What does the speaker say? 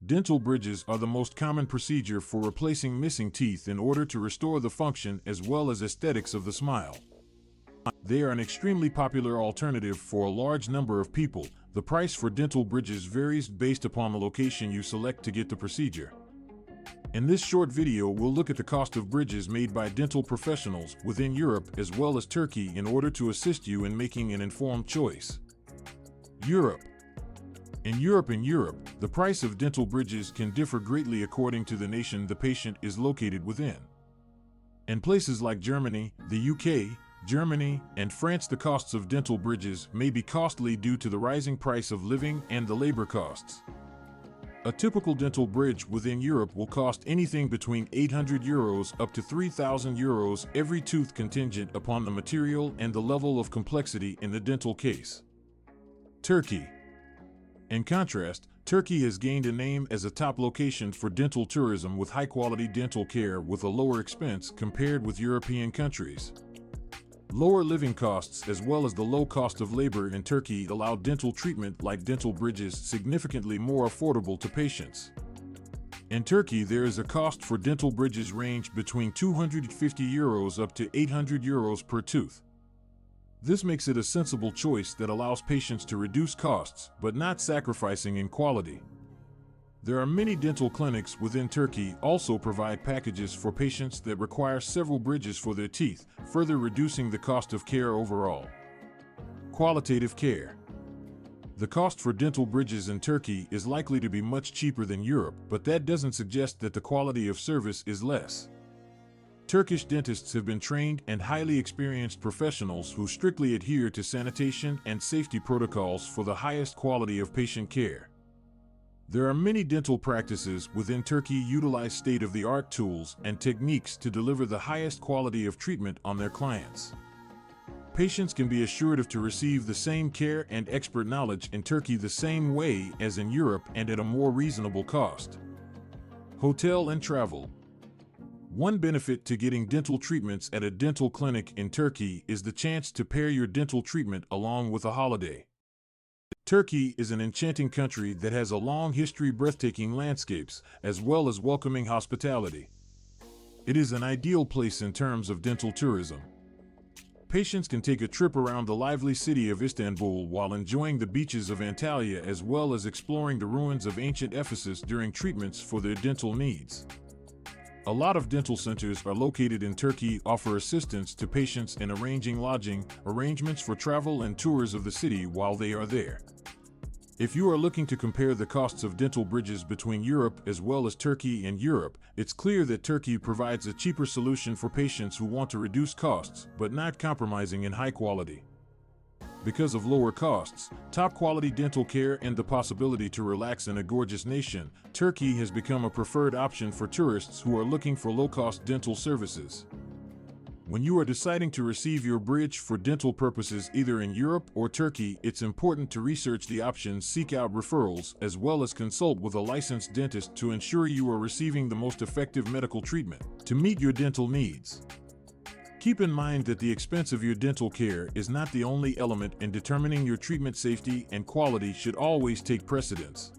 Dental bridges are the most common procedure for replacing missing teeth in order to restore the function as well as aesthetics of the smile. They are an extremely popular alternative for a large number of people. The price for dental bridges varies based upon the location you select to get the procedure. In this short video, we'll look at the cost of bridges made by dental professionals within Europe as well as Turkey in order to assist you in making an informed choice. Europe. In Europe, the price of dental bridges can differ greatly according to the nation the patient is located within. In places like Germany, the UK, Germany, and France, the costs of dental bridges may be costly due to the rising price of living and the labor costs. A typical dental bridge within Europe will cost anything between €800 up to €3,000 every tooth, contingent upon the material and the level of complexity in the dental case. Turkey. In contrast, Turkey has gained a name as a top location for dental tourism with high-quality dental care with a lower expense compared with European countries. Lower living costs as well as the low cost of labor in Turkey allow dental treatment like dental bridges significantly more affordable to patients. In Turkey, there is a cost for dental bridges range between €250 up to €800 per tooth. This makes it a sensible choice that allows patients to reduce costs but not sacrificing in quality. There are many dental clinics within Turkey also provide packages for patients that require several bridges for their teeth, further reducing the cost of care overall. Qualitative care. The cost for dental bridges in Turkey is likely to be much cheaper than Europe, but that doesn't suggest that the quality of service is less. Turkish dentists have been trained and highly experienced professionals who strictly adhere to sanitation and safety protocols for the highest quality of patient care. There are many dental practices within Turkey utilize state-of-the-art tools and techniques to deliver the highest quality of treatment on their clients. Patients can be assured to receive the same care and expert knowledge in Turkey the same way as in Europe and at a more reasonable cost. Hotel and travel. One benefit to getting dental treatments at a dental clinic in Turkey is the chance to pair your dental treatment along with a holiday. Turkey is an enchanting country that has a long history, breathtaking landscapes, as well as welcoming hospitality. It is an ideal place in terms of dental tourism. Patients can take a trip around the lively city of Istanbul while enjoying the beaches of Antalya as well as exploring the ruins of ancient Ephesus during treatments for their dental needs. A lot of dental centers are located in Turkey, offer assistance to patients in arranging lodging, arrangements for travel and tours of the city while they are there. If you are looking to compare the costs of dental bridges between Europe as well as Turkey and Europe, it's clear that Turkey provides a cheaper solution for patients who want to reduce costs but not compromising in high quality. Because of lower costs, top-quality dental care, and the possibility to relax in a gorgeous nation, Turkey has become a preferred option for tourists who are looking for low-cost dental services. When you are deciding to receive your bridge for dental purposes either in Europe or Turkey, it's important to research the options, seek out referrals, as well as consult with a licensed dentist to ensure you are receiving the most effective medical treatment to meet your dental needs. Keep in mind that the expense of your dental care is not the only element in determining your treatment. Safety and quality should always take precedence.